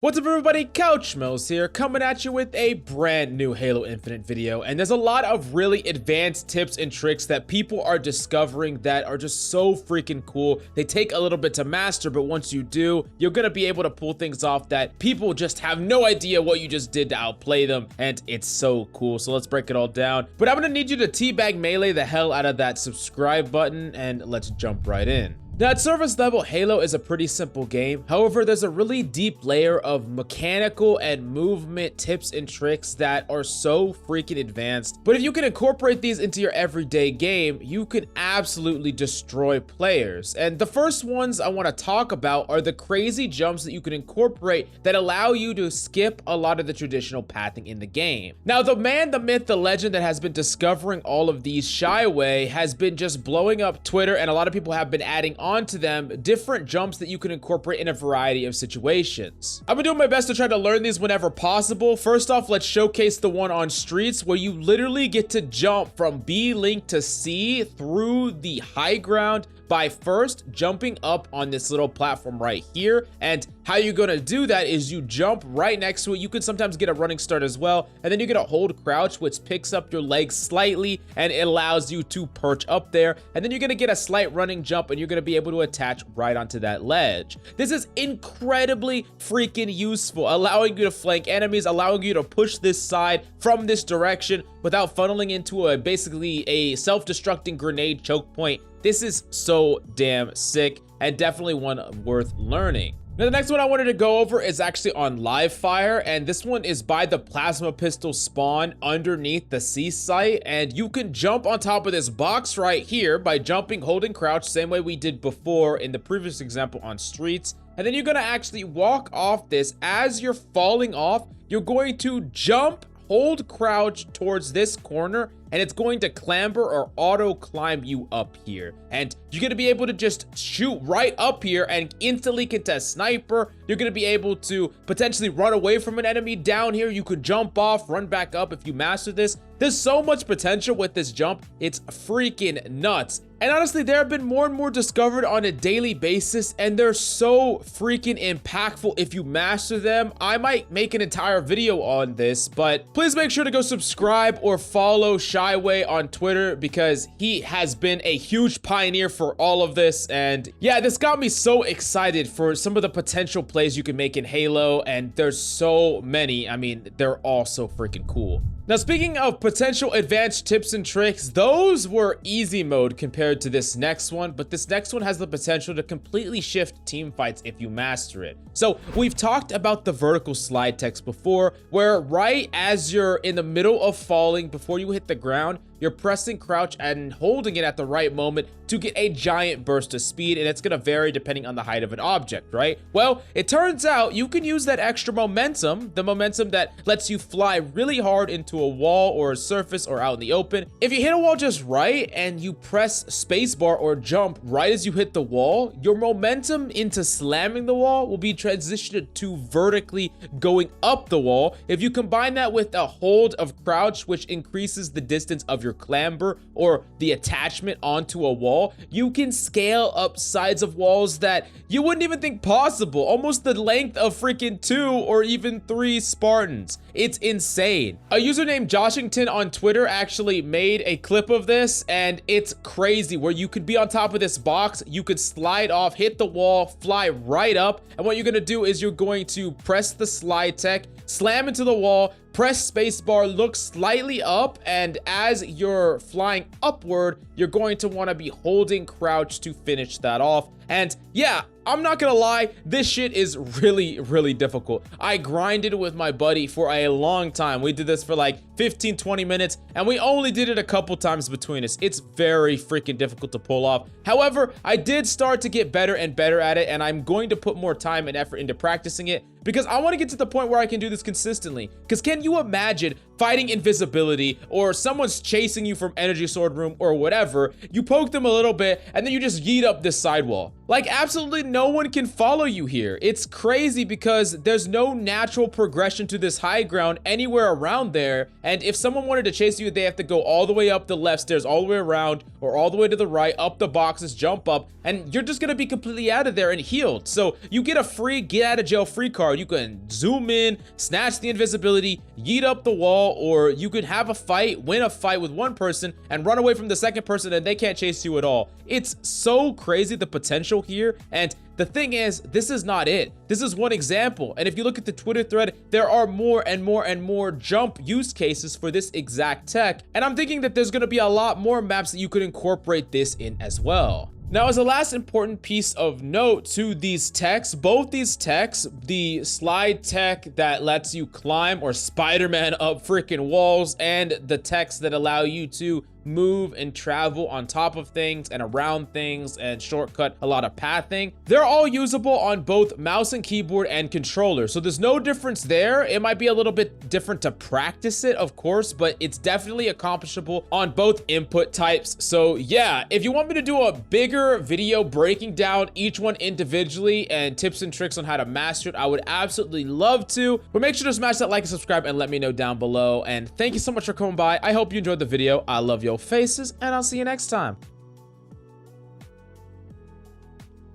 What's up everybody, Couchmills here, coming at you with a brand new Halo Infinite video, and there's a lot of really advanced tips and tricks that people are discovering that are just so freaking cool. They take a little bit to master, but once you do, you're gonna be able to pull things off that people just have no idea what you just did to outplay them, and it's so cool. So let's break it all down. But I'm gonna need you to teabag melee the hell out of that subscribe button, and let's jump right in. Now, at surface level, Halo is a pretty simple game. However, there's a really deep layer of mechanical and movement tips and tricks that are so freaking advanced. But if you can incorporate these into your everyday game, you can absolutely destroy players. And the first ones I want to talk about are the crazy jumps that you can incorporate that allow you to skip a lot of the traditional pathing in the game. Now, the man, the myth, the legend that has been discovering all of these, Shyway, has been just blowing up Twitter, and a lot of people have been adding onto them different jumps that you can incorporate in a variety of situations. I've been doing my best to try to learn these whenever possible. First off, let's showcase the one on streets where you literally get to jump from B link to C through the high ground by first jumping up on this little platform right here. And how you're gonna do that is you jump right next to it. You can sometimes get a running start as well, and then you're gonna hold crouch, which picks up your legs slightly and it allows you to perch up there. And then you're gonna get a slight running jump and you're gonna be able to attach right onto that ledge. This is incredibly freaking useful, allowing you to flank enemies, allowing you to push this side from this direction without funneling into basically a self-destructing grenade choke point. This is so damn sick and definitely one worth learning. Now, the next one I wanted to go over is actually on live fire, and this one is by the plasma pistol spawn underneath the C site, and you can jump on top of this box right here by jumping, holding crouch, same way we did before in the previous example on streets. And then you're gonna actually walk off this. As you're falling off, you're going to jump, hold crouch towards this corner, and it's going to clamber or auto climb you up here. And you're gonna be able to just shoot right up here and instantly contest sniper. You're gonna be able to potentially run away from an enemy down here. You could jump off, run back up if you master this. There's so much potential with this jump. It's freaking nuts. And honestly, there have been more and more discovered on a daily basis, and they're so freaking impactful if you master them. I might make an entire video on this, but please make sure to go subscribe or follow Shyway on Twitter because he has been a huge pioneer for all of this. And yeah, this got me so excited for some of the potential plays you can make in Halo, and there's so many. I mean, they're all so freaking cool. Now, speaking of potential advanced tips and tricks, those were easy mode compared to this next one, but this next one has the potential to completely shift team fights if you master it. So we've talked about the vertical slide text before, where right as you're in the middle of falling, before you hit the ground, you're pressing crouch and holding it at the right moment to get a giant burst of speed, and it's gonna vary depending on the height of an object, right? Well, it turns out you can use that extra momentum, the momentum that lets you fly really hard into a wall or a surface or out in the open. If you hit a wall just right and you press spacebar or jump right as you hit the wall, your momentum into slamming the wall will be transitioned to vertically going up the wall. If you combine that with a hold of crouch, which increases the distance of your clamber or the attachment onto a wall, you can scale up sides of walls that you wouldn't even think possible, almost the length of freaking 2 or even 3 Spartans. It's insane. A user named Joshington on Twitter actually made a clip of this, and it's crazy, where you could be on top of this box, you could slide off, hit the wall, fly right up, and what you're gonna do is you're going to press the slide tech, slam into the wall, press spacebar, look slightly up, and as you're flying upward, you're going to want to be holding crouch to finish that off. And yeah, I'm not gonna lie, this shit is really difficult. I grinded with my buddy for a long time. We did this for like 15-20 minutes, and we only did it a couple times between us. It's very freaking difficult to pull off. However, I did start to get better and better at it, and I'm going to put more time and effort into practicing it because I want to get to the point where I can do this consistently. Because can you imagine fighting invisibility, or someone's chasing you from energy sword room or whatever, you poke them a little bit and then you just yeet up this sidewall? Like, absolutely no one can follow you here. It's crazy because there's no natural progression to this high ground anywhere around there. And if someone wanted to chase you, they have to go all the way up the left stairs, all the way around, or all the way to the right, up the boxes, jump up, and you're just gonna be completely out of there and healed. So you get a free get out of jail free card. You can zoom in, snatch the invisibility, yeet up the wall, or you could have a fight, win a fight with one person, and run away from the second person and they can't chase you at all. It's so crazy, the potential here. And the thing is, this is not it. This is one example. And if you look at the Twitter thread, there are more and more and more jump use cases for this exact tech. And I'm thinking that there's gonna be a lot more maps that you could incorporate this in as well. Now, as a last important piece of note to these techs, both these techs, the slide tech that lets you climb or Spider-Man up freaking walls, and the techs that allow you to move and travel on top of things and around things and shortcut a lot of pathing, they're all usable on both mouse and keyboard and controller. So there's no difference there. It might be a little bit different to practice it, of course, but it's definitely accomplishable on both input types. So yeah, if you want me to do a bigger video breaking down each one individually and tips and tricks on how to master it, I would absolutely love to. But make sure to smash that like and subscribe and let me know down below. And thank you so much for coming by. I hope you enjoyed the video. I love your faces, and I'll see you next time.